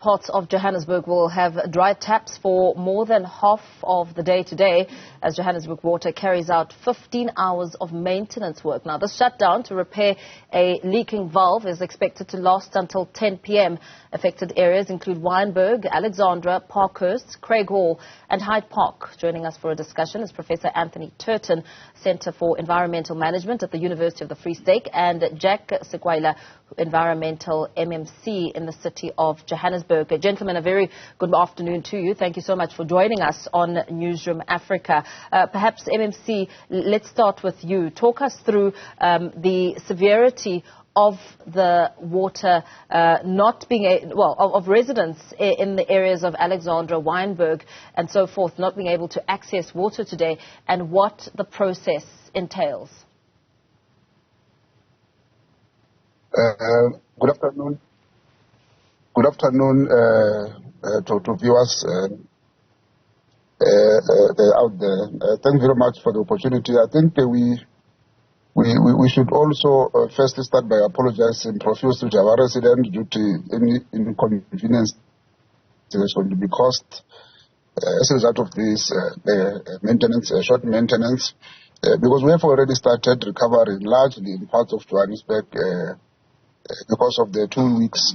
Parts of Johannesburg will have dry taps for more than half of the day today as Johannesburg Water carries out 15 hours of maintenance work. Now, this shutdown to repair a leaking valve is expected to last until 10 p.m. Affected areas include Wynberg, Alexandra, Parkhurst, Craighall and Hyde Park. Joining us for a discussion is Professor Anthony Turton, Centre for Environmental Management at the University of the Free State, and Jack Sekwaila, Environmental MMC in the city of Johannesburg. Gentlemen, a very good afternoon to you. Thank you so much for joining us on Newzroom Afrika. Perhaps MMC, let's start with you. Talk us through the severity of the water not being of residents in the areas of Alexandra, Wynberg and so forth not being able to access water today, and what the process entails. Good afternoon. Good afternoon to viewers out there. Thank you very much for the opportunity. I think we should also firstly start by apologizing profusely to our residents due to any inconvenience that is going to be caused as a result of this maintenance, short maintenance, because we have already started recovering largely in parts of Johannesburg because of the 2 weeks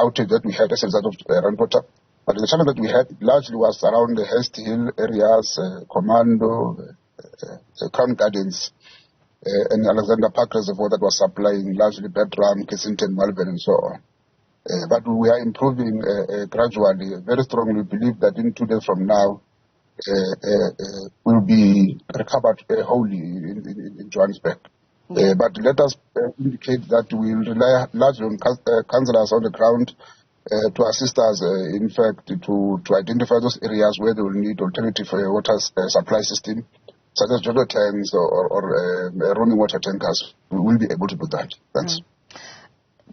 outage that we had as a result of rainwater. But the challenge that we had largely was around the Hest Hill areas, Commando, Crown Gardens, and Alexandra Park Reservoir that was supplying largely Bertram, Kensington, Malvern and so on. But we are improving gradually, very strongly. We believe that in 2 days from now, will be recovered wholly in Johannesburg. But let us indicate that we will rely largely on councillors on the ground to assist us, in fact, to identify those areas where they will need alternative water supply system, such as Joburg tanks or roaming water tankers. We will be able to do that. Thanks.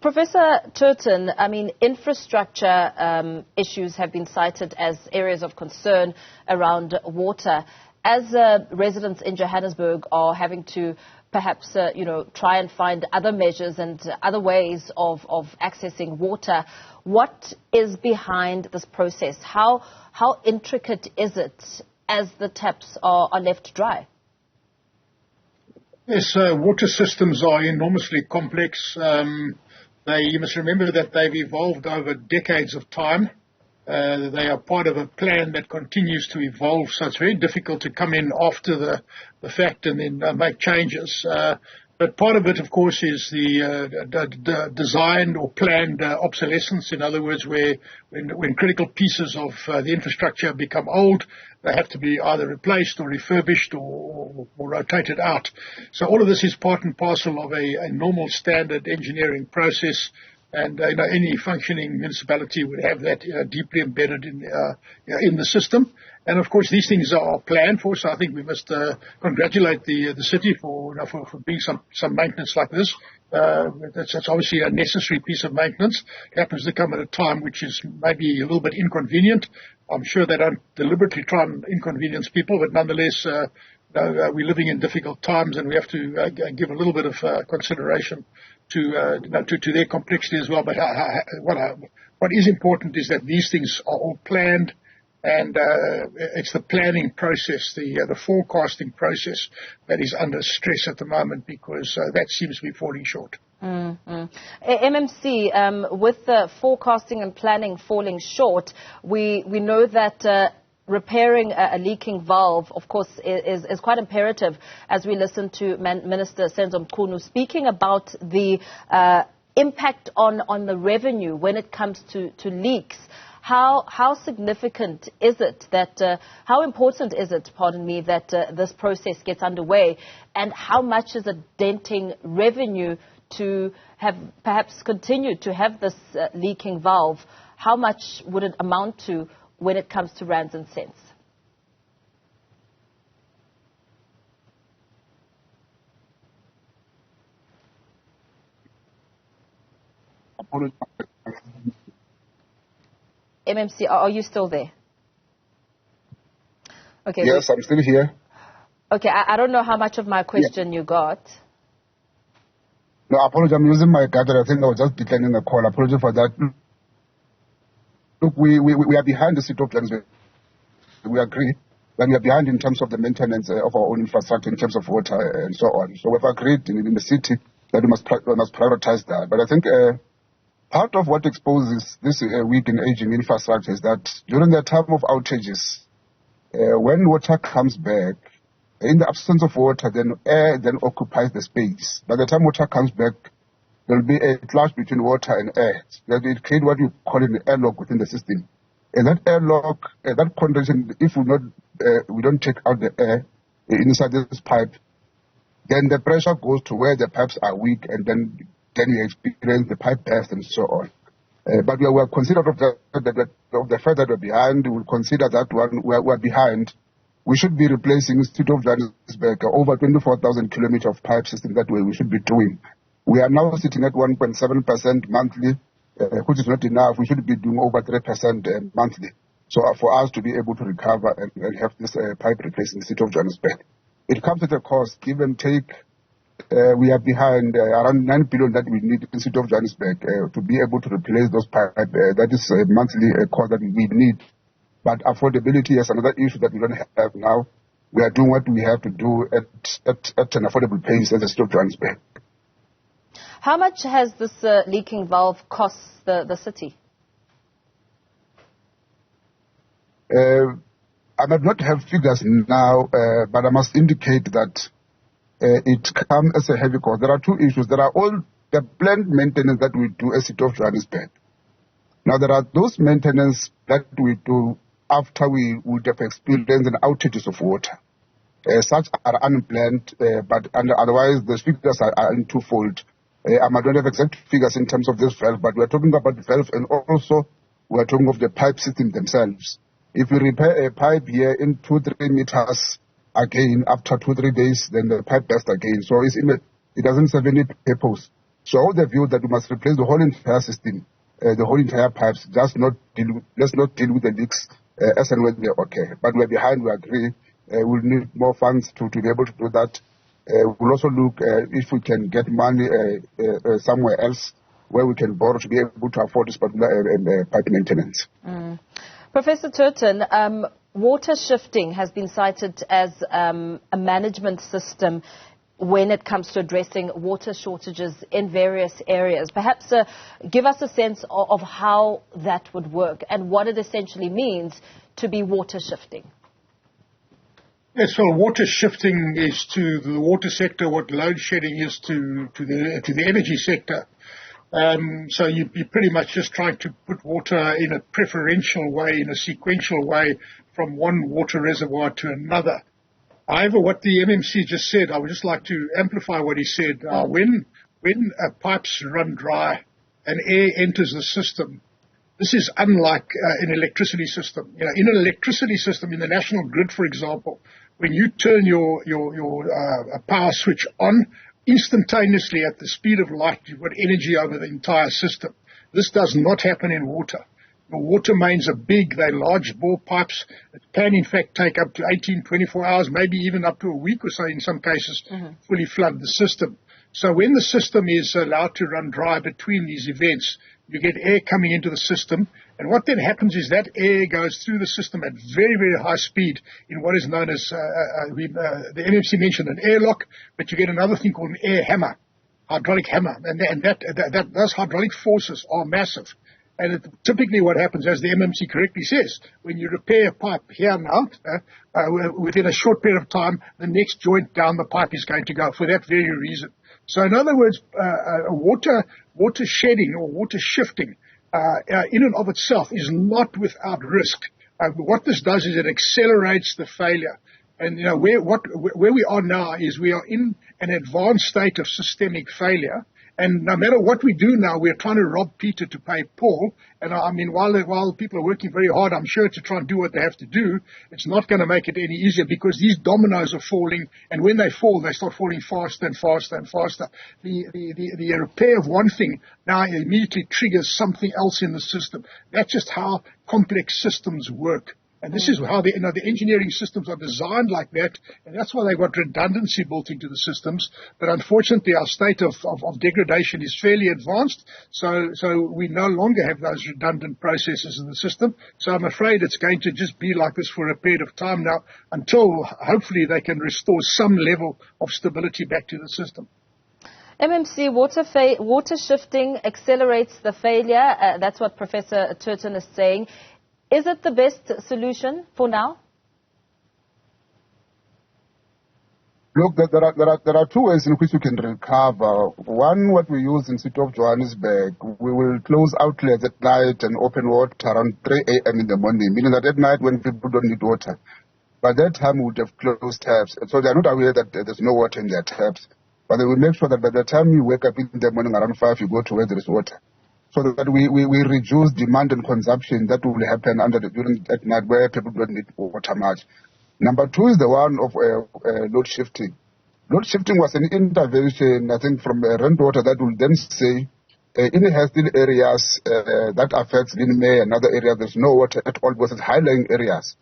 Professor Turton, I mean, infrastructure issues have been cited as areas of concern around water. As residents in Johannesburg are having to perhaps, try and find other measures and other ways of accessing water, what is behind this process? How intricate is it as the taps are left dry? Yes, water systems are enormously complex. You must remember that they've evolved over decades of time. They are part of a plan that continues to evolve, so it's very difficult to come in after the fact and then make changes. But part of it, of course, is the designed or planned obsolescence. In other words, when critical pieces of the infrastructure become old, they have to be either replaced or refurbished or rotated out. So all of this is part and parcel of a normal standard engineering process. And any functioning municipality would have that deeply embedded in the system. And of course, these things are planned for. So I think we must congratulate the city for doing some maintenance like this. That's obviously a necessary piece of maintenance. It happens to come at a time which is maybe a little bit inconvenient. I'm sure they don't deliberately try and inconvenience people, but nonetheless, we're living in difficult times, and we have to give a little bit of consideration to their complexity as well. But what is important is that these things are all planned, and it's the planning process, the forecasting process that is under stress at the moment, because that seems to be falling short. MMC, with the forecasting and planning falling short, we know that repairing a leaking valve, of course, is quite imperative, as we listen to Minister Senzo Mkhunu speaking about the impact on the revenue when it comes to leaks. How significant is it that, how important is it, that this process gets underway, and how much is it denting revenue to have perhaps continued to have this leaking valve? How much would it amount to when it comes to rands and cents? MMC, are you still there? Okay. Yes, I'm still here. Okay, I don't know how much of my question you got. No, apologies. I'm using my gadget. I think I was just declining the call. Apologies for that. look, we are behind the city of Johannesburg. We agree that we are behind in terms of the maintenance of our own infrastructure, in terms of water and so on. So we've agreed in the city that we must prioritize that. But I think part of what exposes this weak and aging infrastructure is that during the time of outages, when water comes back, in the absence of water, then air then occupies the space. By the time water comes back, there will be a clash between water and air. That will create what you call an airlock within the system. And that airlock, that condition, if we don't take out the air inside this pipe, then the pressure goes to where the pipes are weak, and then you experience the pipe burst and so on. But we are considerate of the fact that we're behind. We will consider that we're behind. We should be replacing the city of Johannesburg over 24,000 kilometers of pipe system. That way we should be doing. We are now sitting at 1.7% monthly, which is not enough. We should be doing over 3% monthly. So for us to be able to recover and have this pipe replaced in the city of Johannesburg. It comes at a cost. Give and take, we are behind around 9 billion that we need in the city of Johannesburg to be able to replace those pipes. That is a monthly cost that we need. But affordability is another issue that we don't have now. We are doing what we have to do at an affordable pace as a city of Johannesburg. How much has this leaking valve cost the city? I might not have figures now, but I must indicate that it comes as a heavy cost. There are two issues. There are all the planned maintenance that we do as city of Johannesburg. Now, there are those maintenance that we do after we would have experienced an outages of water. Such are unplanned, but otherwise the figures are in twofold. I don't have exact figures in terms of this valve, but we're talking about the valve, and also we're talking of the pipe system themselves. If we repair a pipe here in 2-3 meters again, after 2-3 days, then the pipe bursts again. So it doesn't serve any purpose. So all the view that we must replace the whole entire system, the whole entire pipes, let's not deal with the leaks as and when they're okay. But we're behind, we agree. We'll need more funds to be able to do that. We'll also look if we can get money somewhere else where we can borrow to be able to afford this particular pipe maintenance. Professor Turton, water shifting has been cited as a management system when it comes to addressing water shortages in various areas. Perhaps give us a sense of how that would work and what it essentially means to be water shifting. Yes, well, water shifting is to the water sector what load shedding is to the energy sector. So you're pretty much just trying to put water in a preferential way, in a sequential way, from one water reservoir to another. However, what the MMC just said, I would just like to amplify what he said. When pipes run dry and air enters the system, this is unlike an electricity system. You know, in an electricity system, in the national grid, for example, when you turn your power switch on, instantaneously at the speed of light, you've got energy over the entire system. This does not happen in water. The water mains are big, they're large bore pipes. It can in fact take up to 18, 24 hours, maybe even up to a week or so in some cases, fully flood the system. So when the system is allowed to run dry between these events, you get air coming into the system, and what then happens is that air goes through the system at very, very high speed in what is known as, the NMC mentioned an airlock, but you get another thing called an air hammer, hydraulic hammer, and those hydraulic forces are massive. And typically what happens, as the MMC correctly says, when you repair a pipe here now, within a short period of time, the next joint down the pipe is going to go for that very reason. So in other words, water shedding or water shifting in and of itself is not without risk. What this does is it accelerates the failure. And you know where we are now is we are in an advanced state of systemic failure. And no matter what we do now, we're trying to rob Peter to pay Paul. And I mean, while people are working very hard, I'm sure, to try and do what they have to do, it's not going to make it any easier because these dominoes are falling. And when they fall, they start falling faster and faster and faster. The repair of one thing now immediately triggers something else in the system. That's just how complex systems work. And this is how the engineering systems are designed like that, and that's why they've got redundancy built into the systems. But unfortunately, our state of degradation is fairly advanced, so we no longer have those redundant processes in the system. So I'm afraid it's going to just be like this for a period of time now, until hopefully they can restore some level of stability back to the system. MMC, water shifting accelerates the failure. That's what Professor Turton is saying. Is it the best solution for now? Look, there are two ways in which we can recover. One, what we use in the city of Johannesburg, we will close outlets at night and open water around 3 a.m. in the morning, meaning that at night when people don't need water. By that time, we would have closed taps. So they are not aware that there's no water in their taps. But they will make sure that by the time you wake up in the morning around 5, you go to where there is water. So that we reduce demand and consumption that will happen during at night where people don't need water much. Number two is the one of load shifting. Load shifting was an intervention, I think, from Rainwater that will then say, in the still areas that affects Linmay and other areas, there's no water at all because it's high-lying areas.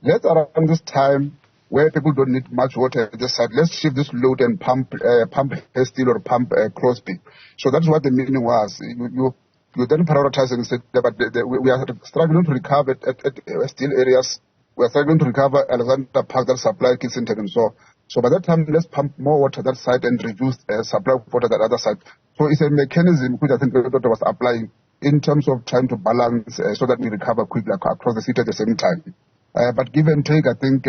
Let's around this time where people don't need much water at this side, let's shift this load and pump Hastile or pump Crosby. So that's what the meaning was. You then prioritize and say, but we are struggling to recover at Hastile areas. We are struggling to recover Alexandra Park that supply Kissington and so. So by that time, let's pump more water that side and reduce supply of water that other side. So it's a mechanism which I think the doctor was applying in terms of trying to balance so that we recover quickly across the city at the same time. But give and take, I think,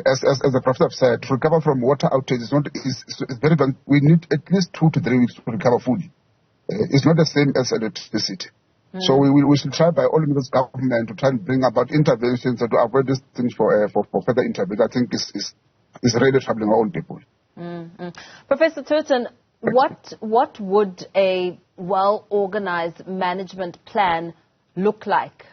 as the Prof said, to recover from water outage is very bad. We need at least 2 to 3 weeks to recover fully. It's not the same as electricity. So we should try by all means government to try and bring about interventions and to avoid these things for further intervention. I think is really troubling our own people. Professor Turton, what would a well-organized management plan look like?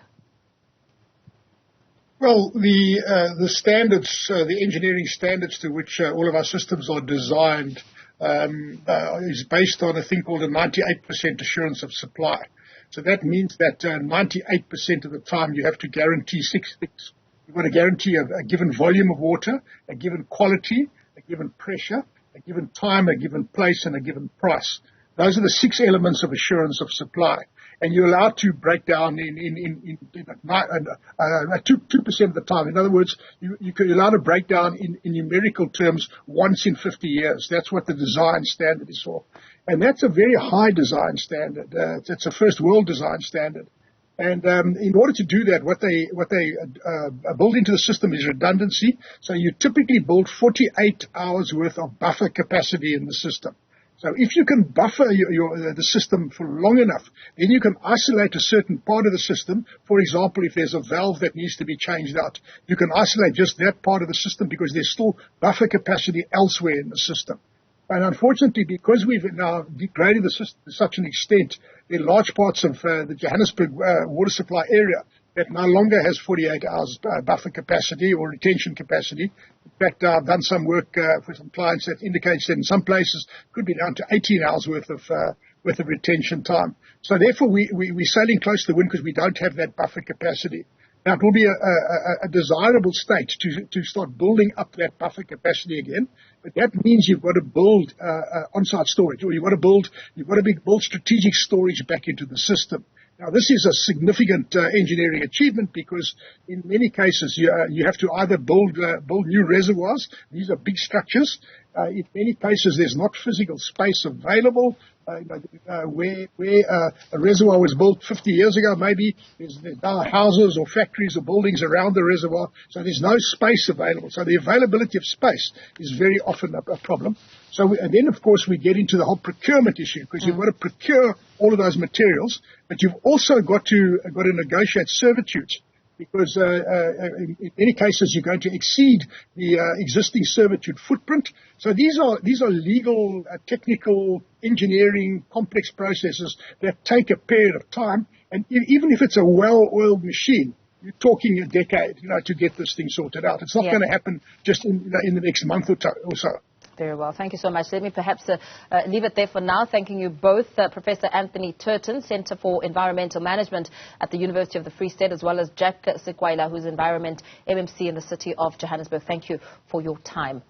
Well, the standards, the engineering standards to which all of our systems are designed is based on a thing called a 98% assurance of supply. So that means that 98% of the time you have to guarantee 6 things. You've got to guarantee a given volume of water, a given quality, a given pressure, a given time, a given place, and a given price. Those are the 6 elements of assurance of supply. And you're allowed to break down in 2% of the time. In other words, you're allowed to break down in numerical terms once in 50 years. That's what the design standard is for. And that's a very high design standard. It's a first world design standard. And in order to do that, what they build into the system is redundancy. So you typically build 48 hours worth of buffer capacity in the system. So if you can buffer the system for long enough, then you can isolate a certain part of the system. For example, if there's a valve that needs to be changed out, you can isolate just that part of the system because there's still buffer capacity elsewhere in the system. And unfortunately, because we've now degraded the system to such an extent, there are large parts of the Johannesburg water supply area that no longer has 48 hours buffer capacity or retention capacity. In fact, I've done some work for some clients that indicates that in some places it could be down to 18 hours worth of retention time. So therefore, we're sailing close to the wind because we don't have that buffer capacity. Now, it will be a desirable state to start building up that buffer capacity again, but that means you've got to build on-site storage, or you've got to build strategic storage back into the system. Now, this is a significant engineering achievement because in many cases you have to either build new reservoirs. These are big structures. In many cases, there's not physical space available. Where a reservoir was built 50 years ago, maybe there's now houses or factories or buildings around the reservoir, so there's no space available. So the availability of space is very often a problem. And then, of course, we get into the whole procurement issue because you've got to procure all of those materials, but you've also got to negotiate servitudes. Because in many cases you're going to exceed the existing servitude footprint. So these are legal, technical, engineering, complex processes that take a period of time. And even if it's a well-oiled machine, you're talking a decade, to get this thing sorted out. It's not going to happen just in the next month or so. Very well. Thank you so much. Let me perhaps leave it there for now. Thanking you both, Professor Anthony Turton, Centre for Environmental Management at the University of the Free State, as well as Jack Sekwaila, who's Environment MMC in the city of Johannesburg. Thank you for your time.